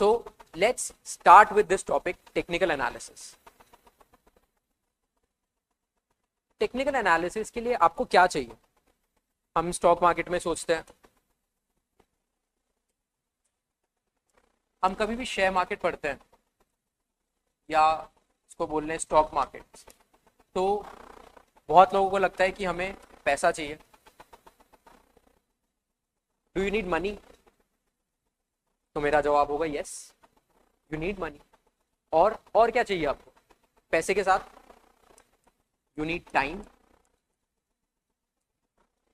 So let's start with this topic, technical analysis. Technical analysis के लिए आपको क्या चाहिए? हम स्टॉक मार्केट में सोचते हैं, हम कभी भी शेयर मार्केट पढ़ते हैं या इसको बोल रहे हैं स्टॉक मार्केट, तो बहुत लोगों को लगता है कि हमें पैसा चाहिए. Do you need money? तो मेरा जवाब होगा यस, यू नीड मनी. और क्या चाहिए आपको पैसे के साथ? You need time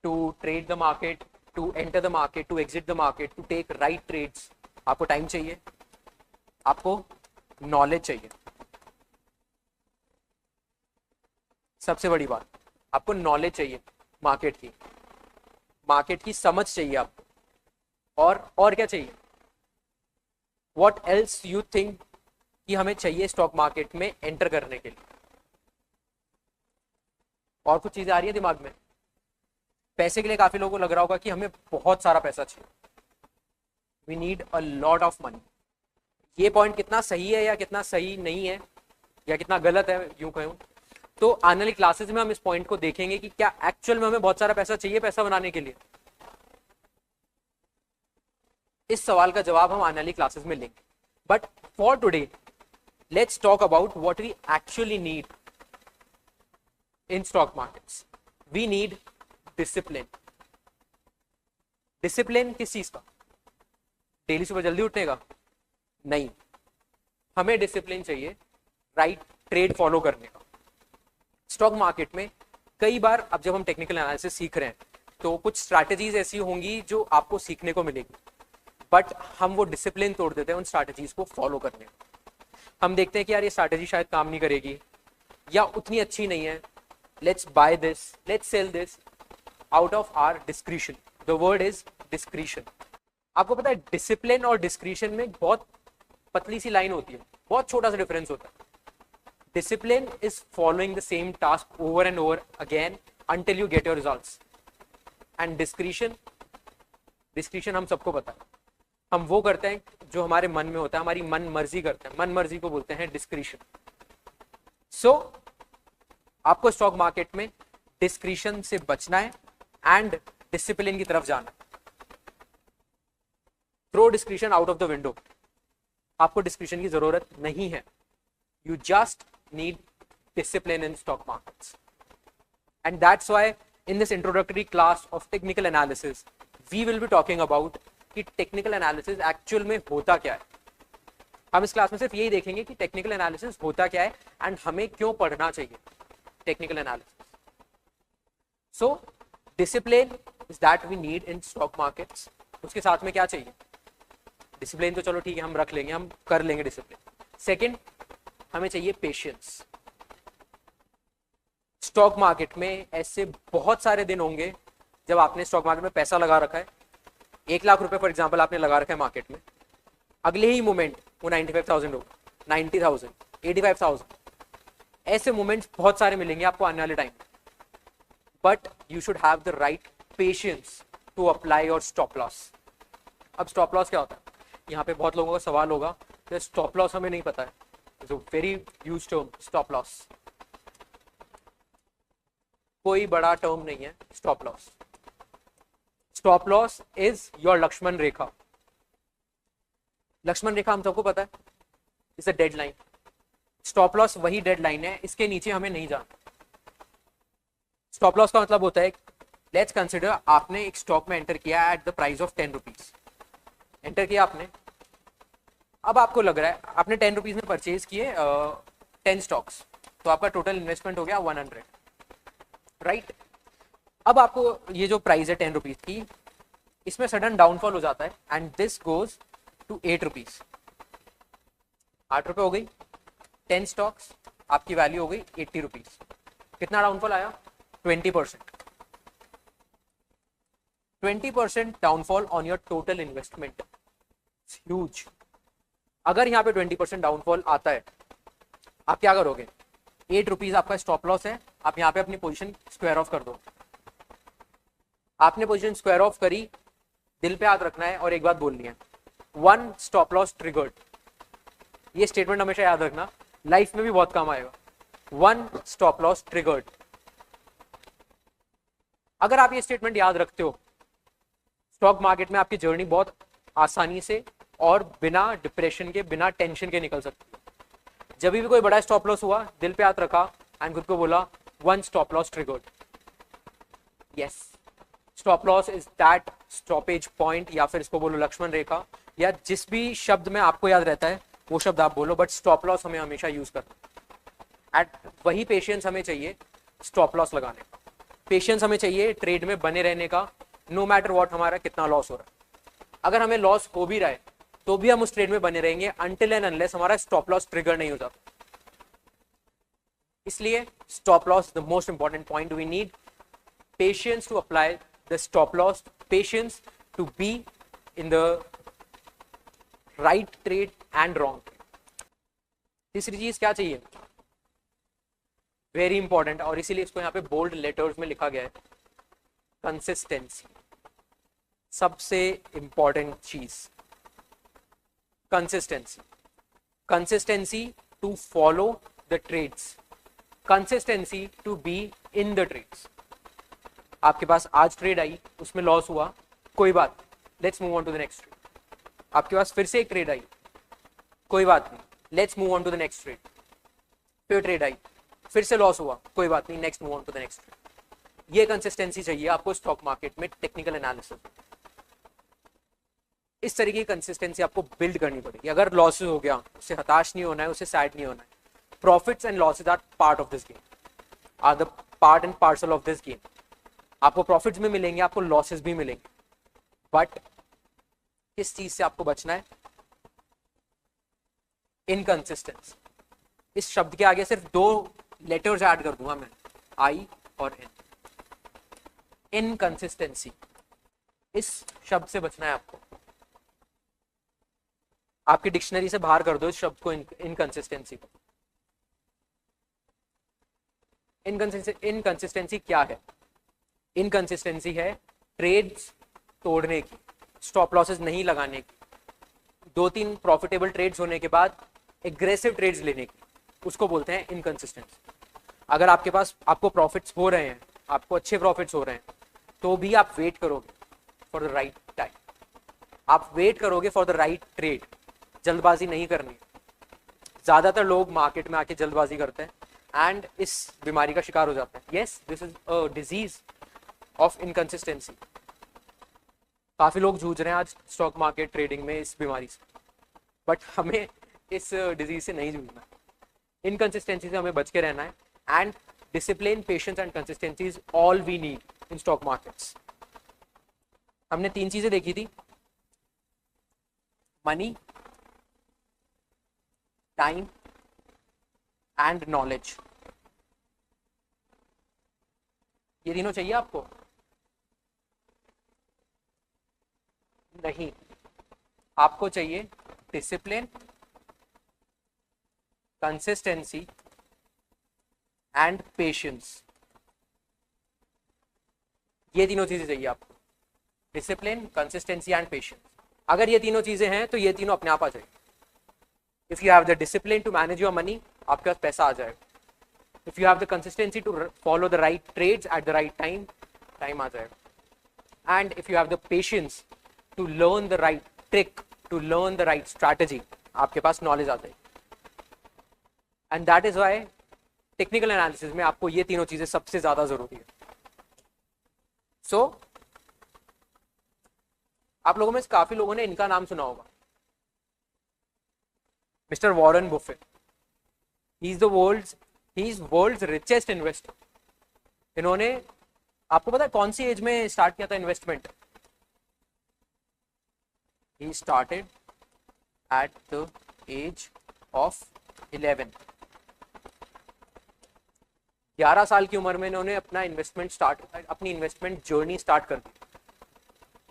to trade the market, to enter the market, to exit the market, to take right trades. आपको टाइम चाहिए, आपको नॉलेज चाहिए. सबसे बड़ी बात, आपको नॉलेज चाहिए मार्केट की समझ चाहिए आपको. और क्या चाहिए? What else you think कि हमें चाहिए स्टॉक मार्केट में एंटर करने के लिए? और कुछ चीजें आ रही है दिमाग में? पैसे के लिए काफी लोगों को लग रहा होगा कि हमें बहुत सारा पैसा चाहिए. We need a lot of money. ये पॉइंट कितना सही है या कितना सही नहीं है या कितना गलत है, यूं कहूं तो आने वाली क्लासेस में हम इस पॉइंट को देखेंगे कि क्या एक्चुअल में हमें बहुत सारा पैसा चाहिए पैसा बनाने के लिए. इस सवाल का जवाब हम आने वाली क्लासेस में लेंगे. But for today let's talk about what we actually need in stock markets. We need discipline. Discipline किस चीज का? डेली सुबह जल्दी उठने का? नहीं, हमें डिसिप्लिन चाहिए राइट ट्रेड फॉलो करने का. स्टॉक मार्केट में कई बार अब जब हम टेक्निकल एनालिसिस सीख रहे हैं तो कुछ स्ट्रैटेजीज ऐसी होंगी जो आपको सीखने को मिलेगी, बट हम वो डिसिप्लिन तोड़ देते हैं उन स्ट्रैटेजीज को फॉलो करने में. हम देखते हैं कि यार ये स्ट्रैटेजी शायद काम नहीं करेगी या उतनी अच्छी नहीं है. Let's buy this, let's sell this out of our discretion. The word is discretion. आपको पता है डिसिप्लिन और डिस्क्रिशन में बहुत पतली सी लाइन होती है, बहुत छोटा सा डिफरेंस होता है. Discipline is following the same task over and over again until you get your results. And discretion हम सबको पता है, हम वो करते हैं जो हमारे मन में होता है, हमारी मन मर्जी करते हैं, मन मर्जी को बोलते हैं डिस्क्रिशन. सो आपको स्टॉक मार्केट में डिस्क्रिशन से बचना है एंड डिसिप्लिन की तरफ जाना है. Throw discretion out of the window. आपको डिस्क्रिशन की जरूरत नहीं है. You just need discipline in stock markets. And that's why in this introductory class of technical analysis we will be talking about कि टेक्निकल एनालिसिस एक्चुअल में होता क्या है. हम इस क्लास में सिर्फ यही देखेंगे कि टेक्निकल एनालिसिस होता क्या है एंड हमें क्यों पढ़ना चाहिए technical analysis. So discipline is that we need in stock markets. उसके साथ में क्या चाहिए? डिसिप्लिन तो चलो ठीक है, हम रख लेंगे, हम कर लेंगे डिसिप्लिन. सेकंड, हमें चाहिए पेशेंस. स्टॉक मार्केट में ऐसे बहुत सारे दिन होंगे जब आपने स्टॉक मार्केट में पैसा लगा रखा है, 1 लाख रुपए फॉर एग्जाम्पल आपने लगा रखा है मार्केट में, अगले ही मोमेंट वो 95,000 हो, 90,000, 85,000. ऐसे मोमेंट्स बहुत सारे मिलेंगे आपको आने वाले time. But you should have the right patience to apply your stop loss. अब स्टॉप लॉस क्या होता है? यहाँ पे बहुत लोगों का सवाल होगा कि स्टॉप लॉस हमें नहीं पता है. It's a very used term stop loss. कोई बड़ा टर्म नहीं है stop loss. Stop loss is your Lakshman rekha. Lakshman rekha हम सबको पता है, it's a deadline. Stop loss वही डेडलाइन है, इसके नीचे हमें नहीं जाना. स्टॉप लॉस का मतलब होता है, लेट्स कंसिडर आपने एक स्टॉक में एंटर किया at the price of 10 rupees. Enter किया आपने, अब आपको लग रहा है आपने 10 रुपीज में परचेज किए 10 स्टॉक्स, तो आपका टोटल इन्वेस्टमेंट हो गया 100, राइट. अब आपको ये जो प्राइस है 10 रुपीज की, इसमें सडन डाउनफॉल हो जाता है and this goes to 8 rupees. 8 रुपए हो गई, 10 स्टॉक्स, आपकी वैल्यू हो गई 80 रुपीज. कितना डाउनफॉल आया? 20%. 20% downfall on your total investment. Huge. अगर यहाँ पे 20% डाउनफॉल आता है, आप क्या करोगे? 8 रुपीज आपका स्टॉप लॉस है, आप यहाँ पे अपनी पोजीशन स्क्वायर ऑफ कर दो. आपने पोजीशन स्क्वायर ऑफ करी, दिल पे हाथ रखना है और एक बात बोलनी है, वन स्टॉप लॉस ट्रिगर्ड। ये स्टेटमेंट हमेशा याद रखना, लाइफ में भी बहुत काम आएगा। One stop loss triggered. अगर आप ये स्टेटमेंट याद रखते हो, स्टॉक मार्केट में आपकी जर्नी बहुत आसानी से और बिना डिप्रेशन के, बिना टेंशन के निकल सकती है। जब भी कोई बड़ा स्टॉप लॉस हुआ, दिल पे हाथ रखा एंड खुद को बोला one stop loss triggered. Yes, stop loss is that stoppage point, या फिर इसको बोलो लक्ष्मण रेखा, या जिस भी शब्द में आपको याद रहता है वो शब्द आप बोलो, बट स्टॉप लॉस हमें हमेशा यूज करना। एंड वही पेशेंस हमें चाहिए स्टॉप लॉस लगाने का, पेशेंस हमें चाहिए ट्रेड में बने रहने का, नो मैटर व्हाट हमारा कितना लॉस हो रहा है। अगर हमें लॉस हो भी रहा है तो भी हम उस ट्रेड में बने रहेंगे अनटिल एंड अनलेस हमारा स्टॉप लॉस ट्रिगर नहीं हो जाता। इसलिए stop loss the most important point, we need patience to apply the stop loss, patience to be in the right trade and wrong trade. तीसरी चीज क्या चाहिए, वेरी इंपॉर्टेंट, और इसीलिए इसको यहाँ पे बोल्ड लेटर्स में लिखा गया है, कंसिस्टेंसी। सबसे इंपॉर्टेंट चीज consistency, consistency to follow the trades, consistency to be in the trades. आपके पास आज ट्रेड आई, उसमें लॉस हुआ, कोई बात, let's move on to the next trade. आपके पास फिर से एक ट्रेड आई, कोई बात नहीं, let's move on to the next trade. फिर ट्रेड आई, फिर से लॉस हुआ, कोई बात नहीं, next move on to the next trade. ये कंसिस्टेंसी चाहिए आपको स्टॉक मार्केट में, टेक्निकल एनालिसिस। इस तरीके की कंसिस्टेंसी आपको बिल्ड करनी पड़ेगी। अगर लॉसेस हो गया, उससे हताश नहीं होना है, उससे सैड नहीं होना है। Profits and losses are part of this game, are the part and parcel of this game. आपको प्रॉफिट्स भी मिलेंगे, आपको लॉसेस भी मिलेंगे, बट किस चीज से आपको बचना है, इनकंसिस्टेंसी। इस शब्द के आगे सिर्फ दो लेटर्स ऐड कर दूंगा मैं, आई और एन, इनकंसिस्टेंसी। इस शब्द से बचना है आपको। आपकी डिक्शनरी से बाहर कर दो इस शब्द को, इनकंसिस्टेंसी को। इनकंसिस्टेंसी क्या है? इनकंसिस्टेंसी है ट्रेड्स तोड़ने की, स्टॉप लॉसेस नहीं लगाने की, 2-3 प्रॉफिटेबल ट्रेड्स होने के बाद एग्रेसिव ट्रेड्स लेने की, उसको बोलते हैं इनकंसिस्टेंसी। अगर आपके पास, आपको प्रॉफिट्स हो रहे हैं, आपको अच्छे प्रॉफिट्स हो रहे हैं, तो भी आप वेट करोगे फॉर द राइट टाइम, आप वेट करोगे फॉर द राइट ट्रेड। जल्दबाजी नहीं करनी। ज्यादातर लोग मार्केट में आके जल्दबाजी करते हैं एंड इस बीमारी का शिकार हो जाते हैं। Yes, this is a disease of inconsistency. काफी लोग जूझ रहे हैं आज स्टॉक मार्केट ट्रेडिंग में इस बीमारी से, बट हमें इस डिजीज से नहीं जूझना है। इनकंसिस्टेंसी से हमें बच के रहना है, and discipline, patience and consistency is all we need in stock markets. हमने 3 चीजें देखी थी, मनी, टाइम एंड नॉलेज। ये तीनों चाहिए आपको? नहीं, आपको चाहिए डिसिप्लिन, कंसिस्टेंसी एंड पेशेंस। ये तीनों चीजें चाहिए आपको, डिसिप्लिन, कंसिस्टेंसी एंड पेशेंस। अगर ये तीनों चीजें हैं तो ये तीनों अपने आप आ जाएगी। If you have the discipline to manage your money, आपके पास पैसा आ जाएगा। If you have the consistency to follow the right trades at the right time, time आ जाएगा। And if you have the patience to learn the right trick, to learn the right strategy, आपके पास knowledge आ जाएगी। And that is why technical analysis में आपको ये तीनों चीजें सबसे ज्यादा जरूरी है। सो आप लोगों में से काफी लोगों ने इनका नाम सुना होगा, mister Warren Buffett. He is world's richest investor. इन्होंने, आपको पता है कौन सी एज में स्टार्ट किया था investment? He started at the age of 11। 11 साल की उम्र में इन्होंने अपना अपनी इन्वेस्टमेंट जर्नी स्टार्ट कर दी।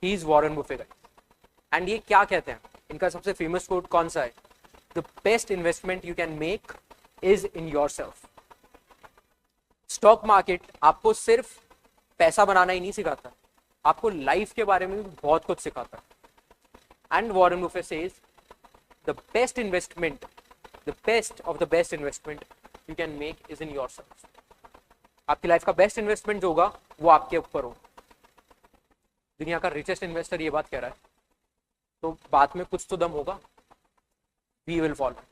He is Warren Buffett. And ये क्या कहते हैं, इनका सबसे फेमस कोट कौन सा है? The best investment you can make is in yourself. Stock market आपको सिर्फ पैसा बनाना ही नहीं सिखाता, आपको लाइफ के बारे में भी बहुत कुछ सिखाता है। And Warren Buffett says the best investment, the best of the best investment you can make is in yourself. आपकी लाइफ का बेस्ट इन्वेस्टमेंट जो होगा वो आपके ऊपर हो। दुनिया का रिचेस्ट इन्वेस्टर ये बात कह रहा है, तो बात में कुछ तो दम होगा। We will follow.